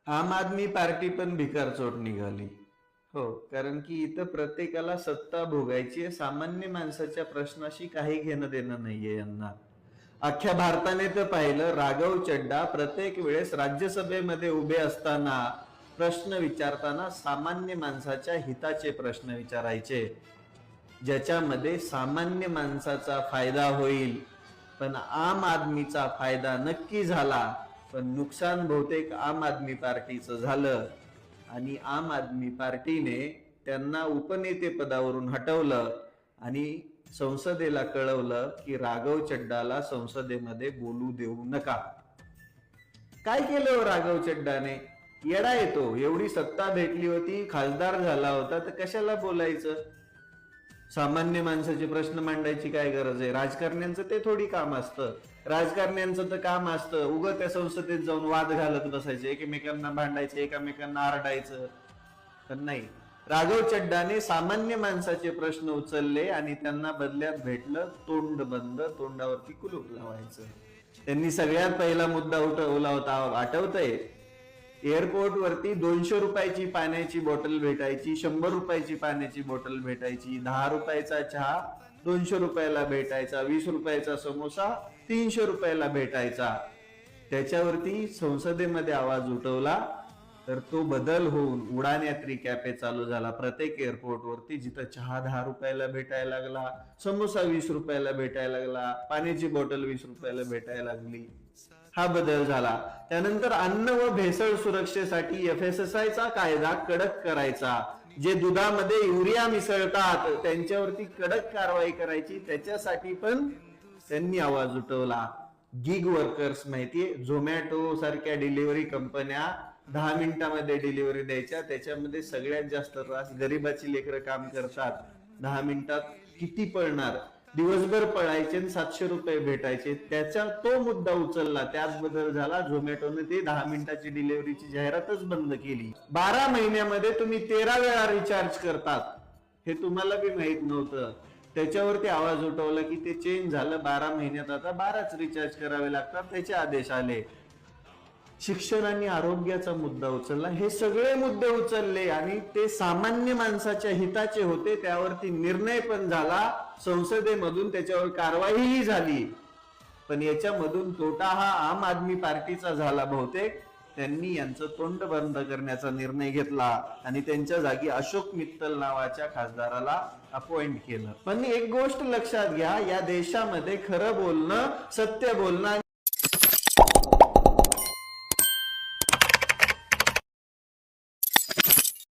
आम आदमी पार्टी पण भिकारचोट निघाली. हो, कारण की इथं प्रत्येकाला सत्ता भोगायची आहे. सामान्य माणसाच्या प्रश्नाशी काही घेणं देणं नाहीये यांना. अख्ख्या भारताने तर पाहिलं, राघव चड्डा प्रत्येक वेळेस राज्यसभेमध्ये उभे असताना प्रश्न विचारताना सामान्य माणसाच्या हिताचे प्रश्न विचारायचे, ज्याच्यामध्ये सामान्य माणसाचा फायदा होईल. पण आम आदमीचा फायदा नक्की झाला, पण नुकसान बहुतेक आम आदमी पार्टीचं झालं. आणि आम आदमी पार्टीने त्यांना उपनेते पदावरून हटवलं आणि संसदेला कळवलं की राघव चड्डाला संसदेमध्ये बोलू देऊ नका. काय केलं राघव चड्डाने? येडा येतो, एवढी सत्ता भेटली होती, खासदार झाला होता, तर कशाला बोलायचं? सामान्य माणसाचे प्रश्न मांडायची काय गरज आहे? राजकारण्यांचं ते थोडी काम असतं. राजकारण्यांचं तर काम असतं उगं त्या संसदेत जाऊन वाद घालत बसायचे, एकमेकांना भांडायचं, एकमेकांना आरडायचं. पण नाही, राघव चड्डाने सामान्य माणसाचे प्रश्न उचलले आणि त्यांना बदल्यात भेटलं तोंड बंद, तोंडावरती कुलूप लावायचं. त्यांनी सगळ्यात पहिला मुद्दा उठवला होता, आठवतंय? एअरपोर्ट वरती 200 रुपयाची पाण्याची बॉटल भेटायची, 100 रुपयाची पाण्याची बॉटल भेटायची, 10 रुपयाचा चहा 200 रुपयाला भेटायचा, 20 रुपयाचा समोसा 300 रुपयाला भेटायचा. त्याच्यावरती संसदेमध्ये आवाज उठवला तर तो बदल होऊन उडान यात्री कॅफे चालू झाला प्रत्येक एअरपोर्ट वरती, जिथं चहा 10 रुपयाला भेटायला लागला, समोसा 20 रुपयाला भेटायला लागला, पाण्याची बॉटल 20 रुपयाला भेटायला लागली. हा बदल झाला. त्यानंतर अन्न व भेसळ सुरक्षेसाठी FSSAI चा कायदा कडक करायचा. जे दुधामध्ये युरिया मिसळतात त्यांच्यावरती कडक कारवाई करायची, त्याच्यासाठी पण त्यांनी आवाज उठवला. गिग वर्कर्स माहितीये, झोमॅटो सारख्या डिलिव्हरी कंपन्या 10 मिनिटांमध्ये डिलिव्हरी द्यायच्या, त्याच्यामध्ये सगळ्यात जास्त त्रास गरीबाची लेकरं काम करतात. 10 मिनिटात किती पळणार? दिवसभर पळायचे, 700 रुपये भेटायचे. त्याचा तो मुद्दा उचलला, त्यात बदल झाला. झोमॅटोने ते 10 मिनिटाची डिलिव्हरीची जाहिरातच बंद केली. 12 महिन्यामध्ये तुम्ही 13 वेळा रिचार्ज करतात, हे तुम्हाला बी माहित नव्हतं. त्याच्यावरती आवाज उठवला की ते चेंज झालं, 12 महिन्यात आता 12च रिचार्ज करावे लागतात, त्याचे आदेश आले. शिक्षण आणि आरोग्याचा मुद्दा उचलला. हे सगळे मुद्दे उचलले आणि ते सामान्य माणसाच्या हिताचे होते. त्यावरती निर्णय पण झाला संसदेमधून, त्याच्यावर कारवाईही झाली. पण याच्यामधून तोटा हा आम आदमी पार्टीचा झाला बहुतेक. त्यांनी यांचं तोंड बंद करण्याचा निर्णय घेतला आणि त्यांच्या जागी अशोक मित्तल नावाच्या खासदाराला अपॉइंट केलं. पण एक गोष्ट लक्षात घ्या, या देशामध्ये खरं बोलणं, सत्य बोलणं